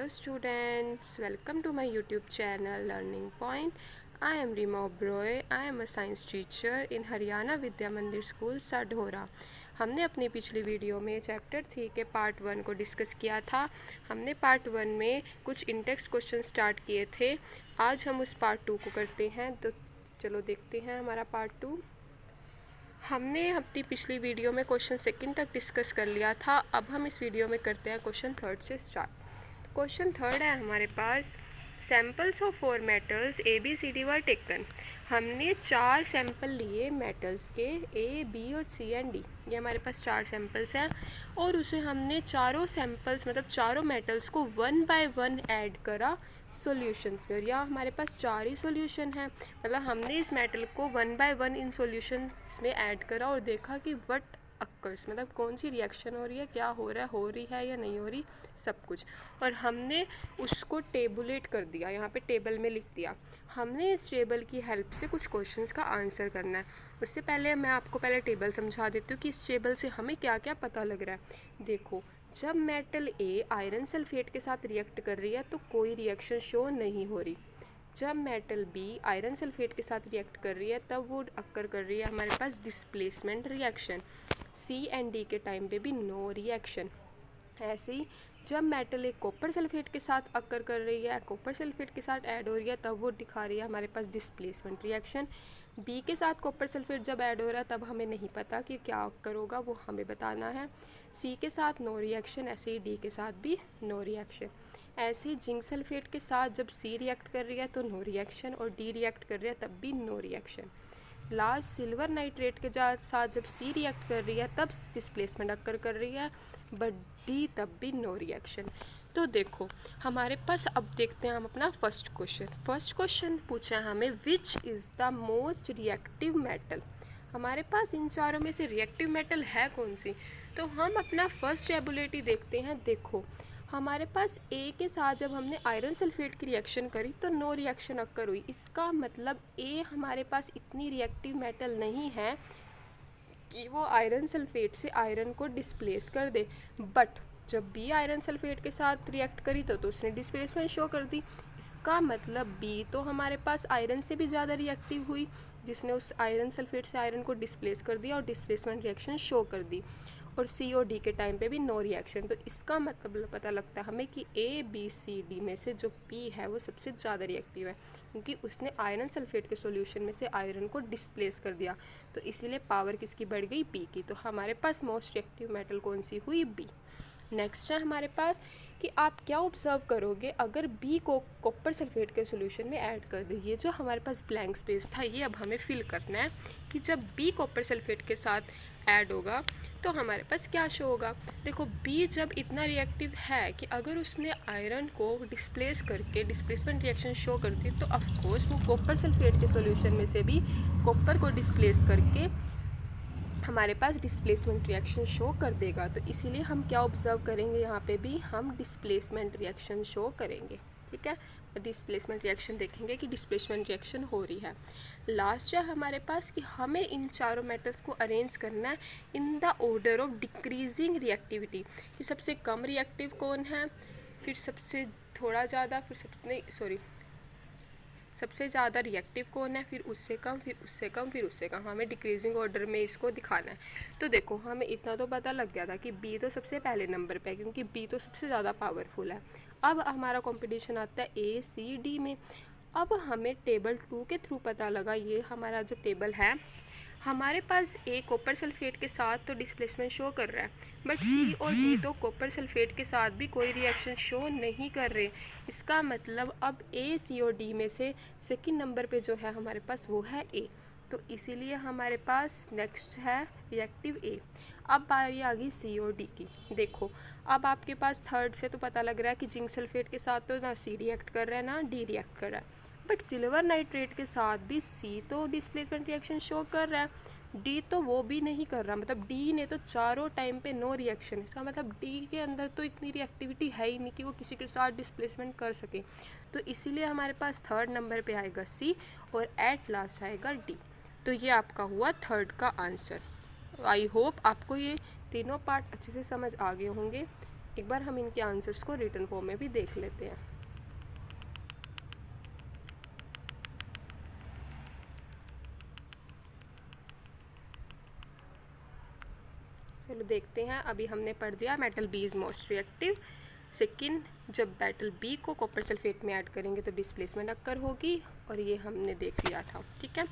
students, welcome to my YouTube channel Learning Point. I am Rima Obroy. I am a science teacher in Haryana विद्या मंदिर school Sadhaura. हमने अपनी पिछली video में chapter 3 के part 1 को discuss किया था। हमने पार्ट 1 में कुछ इंटेक्स्ट क्वेश्चन स्टार्ट किए थे। आज हम उस पार्ट 2 को करते हैं, तो चलो देखते हैं हमारा पार्ट 2। हमने अपनी पिछली वीडियो में क्वेश्चन सेकंड तक डिस्कस कर लिया था। अब हम इस वीडियो में करते हैं क्वेश्चन थर्ड से स्टार्ट। क्वेश्चन थर्ड है हमारे पास, samples of 4 metals A B C D were taken. हमने 4 सैंपल लिए मेटल्स के, ए बी और सी एंड डी। ये हमारे पास 4 सैंपल्स हैं और उसे हमने चारों सैंपल्स मतलब चारों मेटल्स को 1 बाय 1 ऐड करा सॉल्यूशंस में। और यहाँ हमारे पास 4 ही सॉल्यूशन हैं, मतलब हमने इस मेटल को 1 बाय 1 इन सॉल्यूशंस में ऐड करा और देखा कि व्हाट अक्कर्स, मतलब कौन सी रिएक्शन हो रही है, क्या हो रही है या नहीं हो रही, सब कुछ। और हमने उसको टेबुलेट कर दिया, यहाँ पे टेबल में लिख दिया। हमने इस टेबल की हेल्प से कुछ क्वेश्चंस का आंसर करना है। उससे पहले मैं आपको पहले टेबल समझा देती हूँ कि इस टेबल से हमें क्या क्या पता लग रहा है। देखो, जब मेटल ए आयरन सल्फेट के साथ रिएक्ट कर रही है तो कोई रिएक्शन शो नहीं हो रही। जब मेटल बी आयरन सल्फेट के साथ रिएक्ट कर रही है तब वो अक्कर कर रही है हमारे पास displacement reaction. C and D के टाइम पे भी नो रिएक्शन। ऐसे ही जब मेटल एक कॉपर सल्फेट के साथ अक्कर कर रही है, कॉपर सल्फेट के साथ ऐड हो रही है, तब वो दिखा रही है हमारे पास डिस्प्लेसमेंट रिएक्शन। बी के साथ कॉपर सल्फेट जब ऐड हो रहा है तब हमें नहीं पता कि क्या अक्कर होगा, वो हमें बताना है। सी के साथ नो रिएक्शन, ऐसे ही डी के साथ भी नो रिएक्शन। ऐसे ही जिंक सल्फेट के साथ जब सी रिएक्ट कर रही है तो नो रिएक्शन, और डी रिएक्ट कर रही है तब भी no reaction. Last silver nitrate के साथ जब सी रिएक्ट कर रही है तब डिस्प्लेसमेंट अक्कर कर रही है, बट डी तब भी नो रिएक्शन। तो देखो हमारे पास, अब देखते हैं हम अपना फर्स्ट क्वेश्चन पूछा है हमें, which is the most reactive metal. हमारे पास इन चारों में से रिएक्टिव मेटल है कौन सी, तो हम अपना फर्स्ट एबिलिटी देखते हैं। देखो हमारे पास ए के साथ जब हमने आयरन सल्फेट की रिएक्शन करी तो नो रिएक्शन अक्कर हुई। इसका मतलब ए हमारे पास इतनी रिएक्टिव मेटल नहीं है कि वो आयरन सल्फेट से आयरन को डिस्प्लेस कर दे। बट जब बी आयरन सल्फेट के साथ रिएक्ट करी तो उसने डिस्प्लेसमेंट शो कर दी। इसका मतलब बी तो हमारे पास आयरन से भी ज़्यादा रिएक्टिव हुई, जिसने उस आयरन सल्फेट से आयरन को डिस्प्लेस कर दिया और डिस्प्लेसमेंट रिएक्शन शो कर दी। और सी और डी के टाइम पे भी नो रिएक्शन। तो इसका मतलब पता लगता है हमें कि ए बी सी डी में से जो पी है वो सबसे ज़्यादा रिएक्टिव है, क्योंकि उसने आयरन सल्फेट के सॉल्यूशन में से आयरन को डिस्प्लेस कर दिया। तो इसीलिए पावर किसकी बढ़ गई, पी की। तो हमारे पास मोस्ट रिएक्टिव मेटल कौन सी हुई, बी। नेक्स्ट है हमारे पास कि आप क्या ऑब्जर्व करोगे अगर बी को कॉपर सल्फेट के सॉल्यूशन में ऐड कर दे। ये जो हमारे पास ब्लैंक स्पेस था ये अब हमें फिल करना है कि जब बी कॉपर सल्फेट के साथ ऐड होगा तो हमारे पास क्या शो होगा। देखो बी जब इतना रिएक्टिव है कि अगर उसने आयरन को डिस्प्लेस करके डिस्प्लेसमेंट रिएक्शन शो करती तो ऑफकोर्स वो कॉपर सल्फेट के सॉल्यूशन में से भी कॉपर को डिस्प्लेस करके हमारे पास डिस्प्लेसमेंट रिएक्शन शो कर देगा। तो इसीलिए हम क्या ऑब्जर्व करेंगे, यहाँ पे भी हम डिस्प्लेसमेंट रिएक्शन शो करेंगे। ठीक है, डिस्प्लेसमेंट रिएक्शन देखेंगे कि डिस्प्लेसमेंट रिएक्शन हो रही है। लास्ट है हमारे पास कि हमें इन चारों मेटल्स को अरेंज करना है in the order of decreasing reactivity. कि सबसे कम रिएक्टिव कौन है, फिर सबसे थोड़ा ज़्यादा, फिर सबसे ज़्यादा रिएक्टिव कौन है, फिर उससे कम, फिर उससे कम, फिर उससे कम। हमें डिक्रीजिंग ऑर्डर में इसको दिखाना है। तो देखो हमें इतना तो पता लग गया था कि बी तो सबसे पहले नंबर पे है, क्योंकि बी तो सबसे ज़्यादा पावरफुल है। अब हमारा कंपटीशन आता है ए सी डी में। अब हमें टेबल 2 के थ्रू पता लगा, ये हमारा जो टेबल है, हमारे पास ए कॉपर सल्फेट के साथ तो डिस्प्लेसमेंट शो कर रहा है, बट सी और डी तो कॉपर सल्फेट के साथ भी कोई रिएक्शन शो नहीं कर रहे। इसका मतलब अब ए सी और डी में से सेकंड नंबर पे जो है हमारे पास वो है ए। तो इसीलिए हमारे पास नेक्स्ट है रिएक्टिव ए। अब बारी आ गई सी और डी की। देखो अब आपके पास थर्ड से तो पता लग रहा है कि जिंक सल्फेट के साथ तो ना सी रिएक्ट कर रहा है ना डी रिएक्ट कर रहा है, बट सिल्वर नाइट्रेट के साथ भी सी तो डिस्प्लेसमेंट रिएक्शन शो कर रहा है, डी तो वो भी नहीं कर रहा। मतलब डी ने तो चारों टाइम पे नो रिएक्शन। इसका मतलब डी के अंदर तो इतनी रिएक्टिविटी है ही नहीं कि वो किसी के साथ डिस्प्लेसमेंट कर सके। तो इसीलिए हमारे पास थर्ड नंबर पे आएगा सी और एट लास्ट आएगा डी। तो ये आपका हुआ थर्ड का आंसर। आई होप आपको ये तीनों पार्ट अच्छे से समझ आ गए होंगे। एक बार हम इनके आंसर्स को रिटन फॉर्म में भी देख लेते हैं। चलो देखते हैं। अभी हमने पढ़ दिया metal B is most reactive. Second, जब मेटल बी को कॉपर सल्फेट में ऐड करेंगे तो डिस्प्लेसमेंट अक्कर होगी, और ये हमने देख लिया था। ठीक है,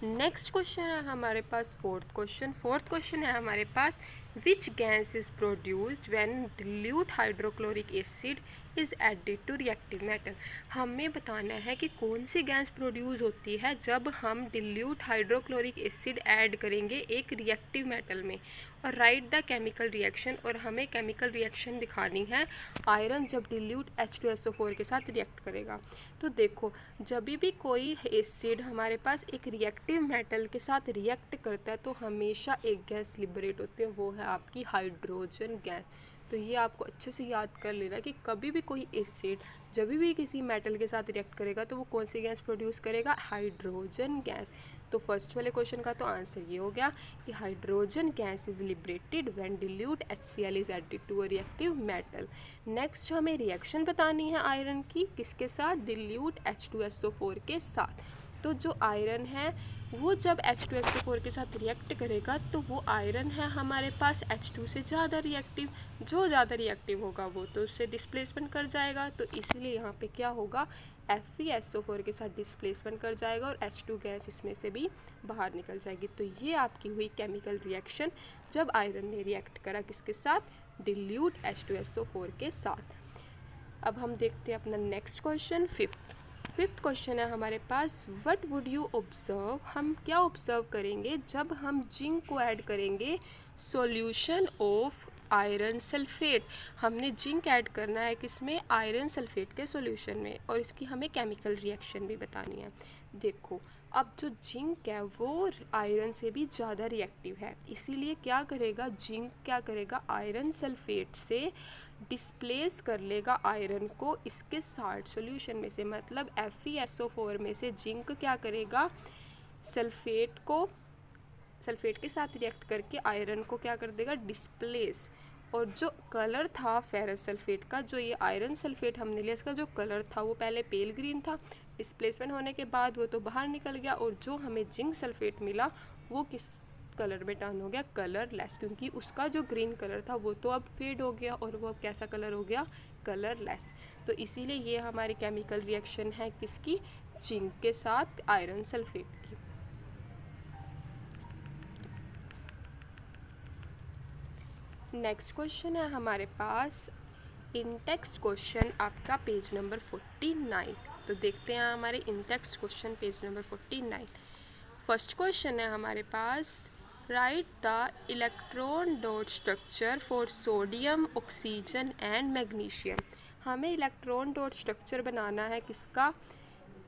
नेक्स्ट क्वेश्चन है हमारे पास फोर्थ क्वेश्चन है हमारे पास, which gas is produced when dilute hydrochloric acid is added to reactive metal. हमें बताना है कि कौन सी गैस प्रोड्यूस होती है जब हम डिल्यूट हाइड्रोक्लोरिक एसिड ऐड करेंगे एक रिएक्टिव मेटल में, और राइट द केमिकल रिएक्शन। और हमें केमिकल रिएक्शन दिखानी है आयरन जब डिल्यूट H2SO4 के साथ रिएक्ट करेगा। तो देखो, जब भी कोई एसिड हमारे पास एक रिएक्टिव मेटल के साथ रिएक्ट करता है तो हमेशा एक गैस लिबरेट होती है, वो है आपकी हाइड्रोजन गैस। तो ये आपको अच्छे से याद कर लेना कि कभी भी कोई एसिड जब भी किसी मेटल के साथ रिएक्ट करेगा तो वो कौन सी गैस प्रोड्यूस करेगा, हाइड्रोजन गैस। तो फर्स्ट वाले क्वेश्चन का तो आंसर ये हो गया कि hydrogen gas is liberated when dilute HCl is added to a reactive metal. Next हमें रिएक्शन बतानी है आयरन की, किसके साथ, डिल्यूट H2SO4 के साथ। तो जो आयरन है वो जब H2SO4 के साथ रिएक्ट करेगा तो वो आयरन है हमारे पास H2 से ज़्यादा रिएक्टिव, जो ज़्यादा रिएक्टिव होगा वो तो उससे डिस्प्लेसमेंट कर जाएगा। तो इसीलिए यहाँ पे क्या होगा, FeSO4 के साथ डिस्प्लेसमेंट कर जाएगा और H2 गैस इसमें से भी बाहर निकल जाएगी। तो ये आपकी हुई केमिकल रिएक्शन जब आयरन ने रिएक्ट करा किसके साथ, डिल्यूट H2SO4 के साथ। अब हम देखते हैं अपना नेक्स्ट क्वेश्चन, फिफ्थ क्वेश्चन है हमारे पास, व्हाट वुड यू ऑब्जर्व। हम क्या ऑब्जर्व करेंगे जब हम जिंक को ऐड करेंगे सॉल्यूशन ऑफ आयरन सल्फेट। हमने जिंक ऐड करना है किसमें, आयरन सल्फेट के सॉल्यूशन में, और इसकी हमें केमिकल रिएक्शन भी बतानी है। देखो, अब जो जिंक है वो आयरन से भी ज़्यादा रिएक्टिव है, इसीलिए क्या करेगा, जिंक क्या करेगा, आयरन सल्फेट से डिस्प्लेस कर लेगा आयरन को इसके साल्ट सॉल्यूशन में से। मतलब FeSO4 में से जिंक क्या करेगा, सल्फेट के साथ रिएक्ट करके आयरन को क्या कर देगा, डिस्प्लेस। और जो कलर था फेरस सल्फेट का, जो ये आयरन सल्फेट हमने लिया, इसका जो कलर था वो पहले पेल ग्रीन था, डिस्प्लेसमेंट होने के बाद वो तो बाहर निकल गया, और जो हमें जिंक सल्फेट मिला वो किस कलर में टर्न हो गया, कलरलेस, क्योंकि उसका जो ग्रीन कलर था वो तो अब फेड हो गया और वो अब कैसा कलर हो गया, कलरलेस। तो इसीलिए ये हमारी केमिकल रिएक्शन है किसकी, जिंक के साथ आयरन सल्फेट की। नेक्स्ट क्वेश्चन है हमारे पास इंटेक्स्ट क्वेश्चन, आपका पेज नंबर 49। तो देखते हैं हमारे in text question page number 49। First question है हमारे पास, write the electron dot structure for sodium, oxygen and magnesium. हमें इलेक्ट्रॉन डॉट स्ट्रक्चर बनाना है किसका,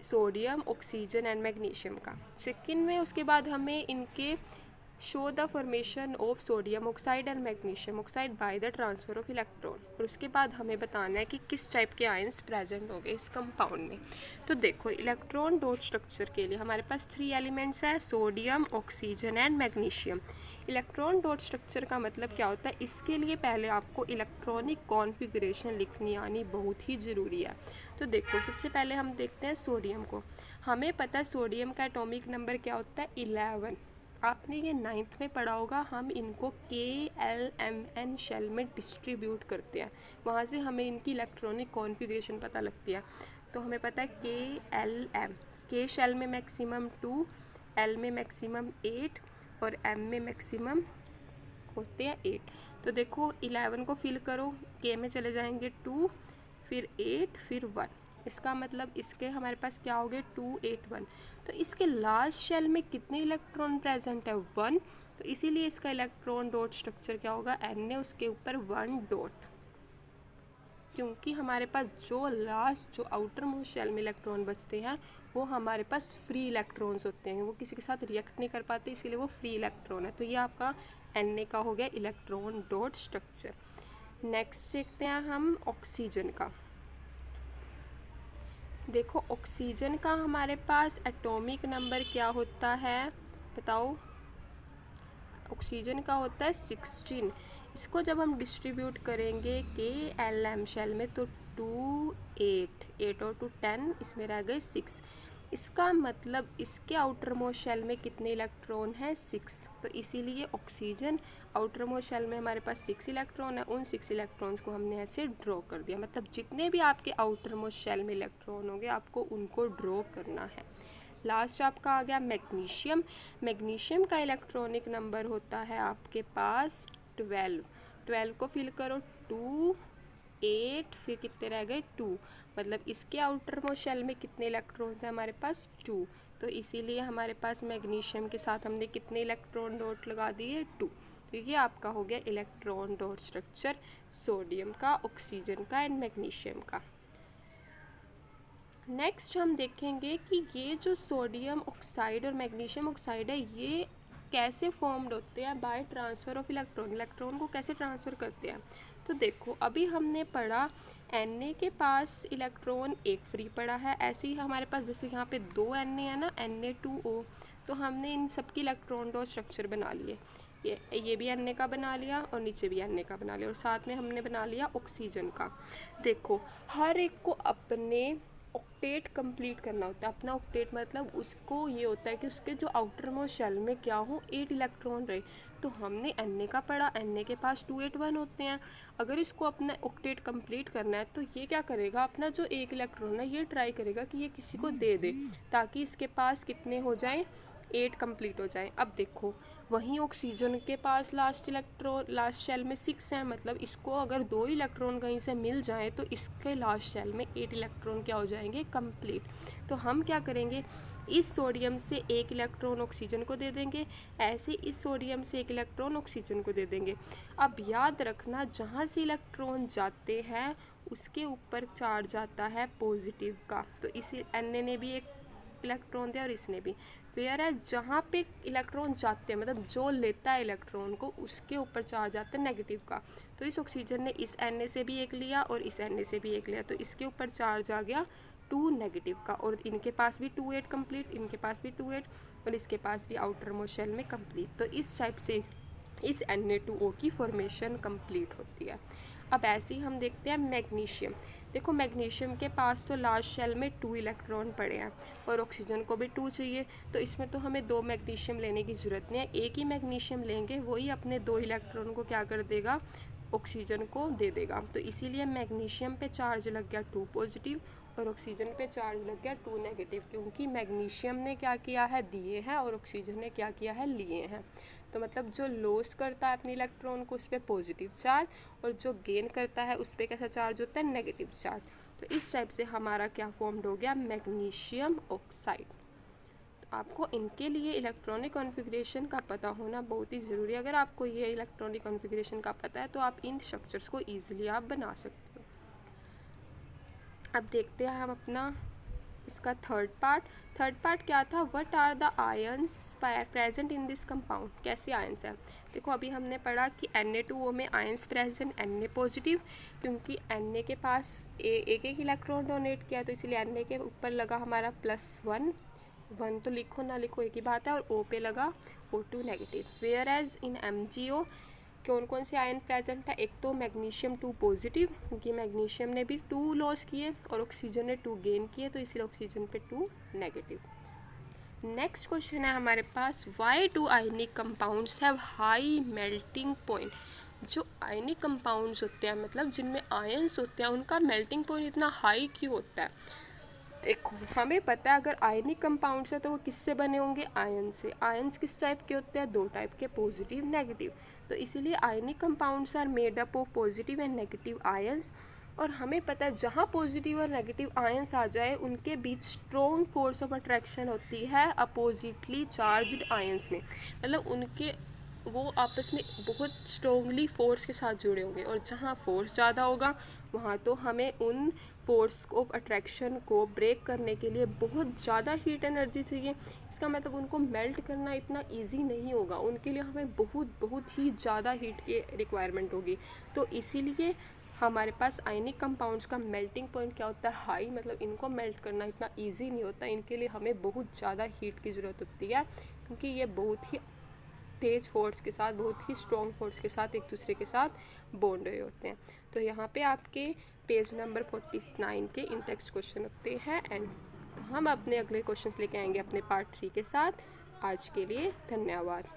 सोडियम, ऑक्सीजन एंड मैग्नीशियम का। सेकेंड में उसके बाद हमें इनके show the formation of sodium oxide and magnesium oxide by the transfer of electron. और उसके बाद हमें बताना है कि किस टाइप के आयंस प्रेजेंट हो गए इस कंपाउंड में। तो देखो, इलेक्ट्रॉन डॉट स्ट्रक्चर के लिए हमारे पास 3 एलिमेंट्स है, sodium, oxygen and magnesium. Electron dot structure का मतलब क्या होता है, इसके लिए पहले आपको इलेक्ट्रॉनिक कॉन्फ़िगरेशन लिखनी आनी बहुत ही ज़रूरी है। तो देखो, सबसे पहले हम देखते हैं सोडियम को। हमें पता है सोडियम का एटॉमिक नंबर क्या होता है, 11। आपने ये 9th में पढ़ा होगा। हम इनको KLMN शेल में डिस्ट्रीब्यूट करते हैं, वहाँ से हमें इनकी इलेक्ट्रॉनिक कॉन्फ़िगरेशन पता लगती है। तो हमें पता है KLM, K शेल में मैक्सिमम 2, L में मैक्सिमम 8 और M में मैक्सिमम होते हैं 8। तो देखो 11 को फिल करो, K में चले जाएंगे 2, फिर 8, फिर 1। इसका मतलब इसके हमारे पास क्या हो गए, 2, 8, 1। तो इसके लास्ट शेल में कितने इलेक्ट्रॉन प्रेजेंट है, 1। तो इसीलिए इसका इलेक्ट्रॉन डॉट स्ट्रक्चर क्या होगा, N है उसके ऊपर 1 डॉट, क्योंकि हमारे पास जो लास्ट जो आउटर मोस्ट शेल में इलेक्ट्रॉन बचते हैं वो हमारे पास फ्री इलेक्ट्रॉन्स होते हैं, वो किसी के साथ रिएक्ट नहीं कर पाते, इसीलिए वो फ्री इलेक्ट्रॉन है। तो ये आपका Na का हो गया इलेक्ट्रॉन डॉट स्ट्रक्चर। नेक्स्ट देखते हैं हम ऑक्सीजन का। देखो, ऑक्सीजन का हमारे पास एटॉमिक नंबर क्या होता है, बताओ। ऑक्सीजन का होता है 16। इसको जब हम डिस्ट्रीब्यूट करेंगे KLM शेल में तो 2 8 और 2 10, इसमें रह गए 6। इसका मतलब इसके आउटर मोस्ट शेल में कितने इलेक्ट्रॉन हैं? 6। तो इसीलिए ऑक्सीजन आउटर मोस्ट शेल में हमारे पास 6 इलेक्ट्रॉन है। उन 6 इलेक्ट्रॉन्स को हमने ऐसे ड्रॉ कर दिया। मतलब जितने भी आपके आउटर मोस्ट शेल में इलेक्ट्रॉन होंगे आपको उनको ड्रॉ करना है। लास्ट आपका आ गया मैग्नीशियम। मैग्नीशियम का इलेक्ट्रॉनिक नंबर होता है आपके पास 12 को फिल करो 2 8, फिर कितने रह गए 2। मतलब इसके आउटर मोस्ट शेल में कितने इलेक्ट्रॉन्स हैं हमारे पास? 2। तो इसीलिए हमारे पास मैग्नीशियम के साथ हमने कितने इलेक्ट्रॉन डॉट लगा दिए? 2। तो ये आपका हो गया इलेक्ट्रॉन डॉट स्ट्रक्चर सोडियम का, ऑक्सीजन का एंड मैग्नीशियम का। नेक्स्ट हम देखेंगे कि ये जो सोडियम ऑक्साइड और मैग्नीशियम ऑक्साइड है ये कैसे फॉर्म्ड होते हैं बाय ट्रांसफ़र ऑफ इलेक्ट्रॉन को कैसे ट्रांसफ़र करते हैं। तो देखो अभी हमने पढ़ा Na के पास इलेक्ट्रॉन एक फ्री पड़ा है, ऐसे ही हमारे पास जैसे यहाँ पे 2 Na है ना, Na2O, तो हमने इन सब की इलेक्ट्रॉन डॉट स्ट्रक्चर बना लिए। ये भी Na का बना लिया और नीचे भी Na का बना लिया और साथ में हमने बना लिया ऑक्सीजन का। देखो हर एक को अपने ऑक्टेट कंप्लीट करना होता है। अपना ऑक्टेट मतलब उसको ये होता है कि उसके जो आउटर मोस्ट शेल में क्या हो 8 इलेक्ट्रॉन रहे। तो हमने Na का पढ़ा, Na के पास 281 होते हैं। अगर इसको अपना ऑक्टेट कंप्लीट करना है तो ये क्या करेगा, अपना जो एक इलेक्ट्रॉन है ये ट्राई करेगा कि ये किसी को दे दे ताकि इसके पास कितने हो जाएं, 8 कंप्लीट हो जाए। अब देखो वहीं ऑक्सीजन के पास लास्ट शेल में 6 है। मतलब इसको अगर 2 इलेक्ट्रॉन कहीं से मिल जाए तो इसके लास्ट शेल में 8 इलेक्ट्रॉन क्या हो जाएंगे, कंप्लीट। तो हम क्या करेंगे, इस सोडियम से 1 इलेक्ट्रॉन ऑक्सीजन को दे देंगे, ऐसे इस सोडियम से 1 इलेक्ट्रॉन ऑक्सीजन को दे देंगे। अब याद रखना जहाँ से इलेक्ट्रॉन जाते हैं उसके ऊपर चार्ज जाता है पॉजिटिव का। तो इसी Na ने भी एक इलेक्ट्रॉन दिया और इसने भी। वेयर है जहाँ पे इलेक्ट्रॉन जाते हैं मतलब जो लेता है इलेक्ट्रॉन को उसके ऊपर चार्ज आता है नेगेटिव का। तो इस ऑक्सीजन ने इस Na से भी एक लिया और इस Na से भी एक लिया, तो इसके ऊपर चार्ज आ गया 2 नेगेटिव का। और इनके पास भी 2 8 कंप्लीट, इनके पास भी 2 8 और इसके पास भी आउटर मोस्ट शेल में कंप्लीट। तो इस टाइप से इस Na2O की फॉर्मेशन कंप्लीट होती है। अब ऐसे ही हम देखते हैं मैग्नीशियम। देखो मैग्नीशियम के पास तो लास्ट शेल में 2 इलेक्ट्रॉन पड़े हैं और ऑक्सीजन को भी 2 चाहिए। तो इसमें तो हमें 2 मैग्नीशियम लेने की ज़रूरत नहीं है, एक ही मैग्नीशियम लेंगे, वही अपने 2 इलेक्ट्रॉन को क्या कर देगा, ऑक्सीजन को दे देगा। तो इसीलिए मैग्नीशियम पे चार्ज लग गया 2 पॉजिटिव और ऑक्सीजन पे चार्ज लग गया 2 नेगेटिव, क्योंकि मैग्नीशियम ने क्या किया है, दिए हैं, और ऑक्सीजन ने क्या किया है, लिए हैं। तो मतलब जो लॉस करता है अपने इलेक्ट्रॉन को उस पर पॉजिटिव चार्ज और जो गेन करता है उस पर कैसा चार्ज होता है, नेगेटिव चार्ज। तो इस टाइप से हमारा क्या फॉर्म्ड हो गया, मैग्नीशियम ऑक्साइड। तो आपको इनके लिए इलेक्ट्रॉनिक कॉन्फ़िगरेशन का पता होना बहुत ही ज़रूरी है। अगर आपको ये इलेक्ट्रॉनिक कॉन्फ़िगरेशन का पता है तो आप इन स्ट्रक्चर्स को ईजिली आप बना सकते हो। अब देखते हैं हम अपना इसका थर्ड पार्ट क्या था, what are the ions present in this compound. कैसे आयंस है, देखो अभी हमने पढ़ा कि Na2O में आयंस प्रेजेंट, Na पॉजिटिव, क्योंकि Na के पास एक इलेक्ट्रॉन डोनेट किया तो इसलिए Na के ऊपर लगा हमारा +1 तो लिखो ना लिखो एक ही बात है, और O पे लगा O2 negative. Where as in MgO कौन कौन से आयन प्रेजेंट है, एक तो मैग्नीशियम 2 पॉजिटिव, क्योंकि मैग्नीशियम ने भी 2 लॉस किए और ऑक्सीजन ने 2 गेन किए, तो इसलिए ऑक्सीजन पे 2 नेगेटिव। नेक्स्ट क्वेश्चन है हमारे पास, why do ionic compounds have high melting point. जो आयनिक कंपाउंड्स होते हैं मतलब जिनमें आयंस होते हैं उनका मेल्टिंग पॉइंट इतना हाई क्यों होता है। देखो हमें पता है अगर आयनिक कंपाउंड्स है तो वो किससे बने होंगे, आयन से। आयन्स किस टाइप के होते हैं, 2 टाइप के, पॉजिटिव नेगेटिव। तो इसीलिए ionic compounds are made up of positive and negative ions. और हमें पता है जहाँ पॉजिटिव और नेगेटिव आयन्स आ जाए उनके बीच स्ट्रॉन्ग फोर्स ऑफ अट्रैक्शन होती है अपोजिटली चार्ज्ड आयन्स में। मतलब उनके वो आपस में बहुत स्ट्रॉन्गली फोर्स के साथ जुड़े होंगे, और जहाँ फोर्स ज़्यादा होगा वहाँ तो हमें उन फोर्स ऑफ अट्रैक्शन को ब्रेक करने के लिए बहुत ज़्यादा हीट एनर्जी चाहिए। इसका मतलब उनको मेल्ट करना इतना इजी नहीं होगा, उनके लिए हमें बहुत ही ज़्यादा हीट की रिक्वायरमेंट होगी। तो इसीलिए हमारे पास आयनिक कंपाउंड्स का मेल्टिंग पॉइंट क्या होता है, हाई। मतलब इनको मेल्ट करना इतना ईजी नहीं होता, इनके लिए हमें बहुत ज़्यादा हीट की ज़रूरत होती है, क्योंकि ये बहुत ही तेज़ फोर्स के साथ, बहुत ही स्ट्रॉन्ग फोर्स के साथ एक दूसरे के साथ बॉन्ड रहे होते हैं। तो यहाँ पे आपके पेज नंबर 49 के इन टेक्स्ट क्वेश्चन होते हैं। एंड हम अपने अगले क्वेश्चंस लेके आएंगे अपने पार्ट 3 के साथ। आज के लिए धन्यवाद।